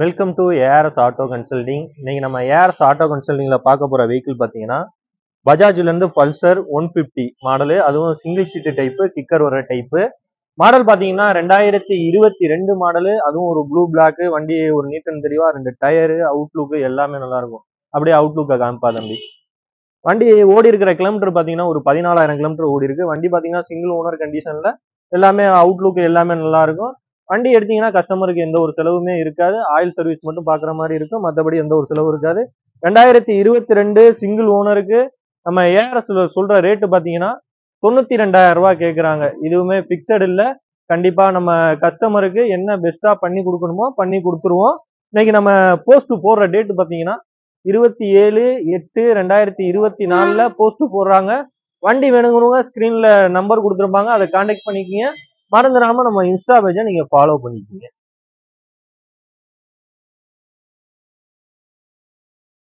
Welcome to ARS auto consulting. இன்னைக்கு நம்ம ARS auto கன்சல்டிங்ல பார்க்க போற வெஹிக்கிள் பார்த்தீங்கன்னா பஜாஜ்ல இருந்து பல்சர் 150 மாடலு, அதுவும் சிங்கிள் சீட்டு டைப்பு, கிக்கர் வர டைப்பு மாடல். பார்த்தீங்கன்னா 2022 மாடலு, அதுவும் ஒரு ப்ளூ பிளாக் வண்டி. ஒரு நீட் அண்ட் தெளிவா ரெண்டு டயரு, அவுட்லுக்கு எல்லாமே நல்லா இருக்கும். அப்படியே அவுட்லுக்கை காமிப்பா தம்பி. வண்டி ஓடி இருக்கிற கிலோமீட்டர் பார்த்தீங்கன்னா ஒரு 14,000 கிலோமீட்டர் ஓடி இருக்கு. வண்டி பார்த்தீங்கன்னா சிங்கிள் ஓனர் கண்டிஷன்ல எல்லாமே அவுட்லுக் எல்லாமே நல்லா இருக்கும். வண்டி எடுத்தீங்கன்னா கஸ்டமருக்கு எந்த ஒரு செலவுமே இருக்காது. ஆயில் சர்வீஸ் மட்டும் பாக்குற மாதிரி இருக்கும், மற்றபடி எந்த ஒரு செலவும் இருக்காது. 2022 சிங்கிள் ஓனருக்கு நம்ம ஏஆர்எஸ் சொல்ற ரேட்டு பாத்தீங்கன்னா 92,000 ரூபாய் கேட்கறாங்க. இதுவுமே பிக்சட் இல்ல. கண்டிப்பா நம்ம கஸ்டமருக்கு என்ன பெஸ்டா பண்ணி கொடுக்கணுமோ பண்ணி கொடுத்துருவோம். இன்னைக்கு நம்ம போஸ்ட் போடுற டேட் பாத்தீங்கன்னா 27/8/2024 போஸ்ட் போடுறாங்க. வண்டி வேணுங்கிறவங்க ஸ்கிரீன்ல நம்பர் கொடுத்துருப்பாங்க, அதை கான்டாக்ட் பண்ணிக்கிங்க. மறந்துடாம நம்ம இன்ஸ்டா பேஜை நீங்க ஃபாலோ பண்ணிக்கிங்க.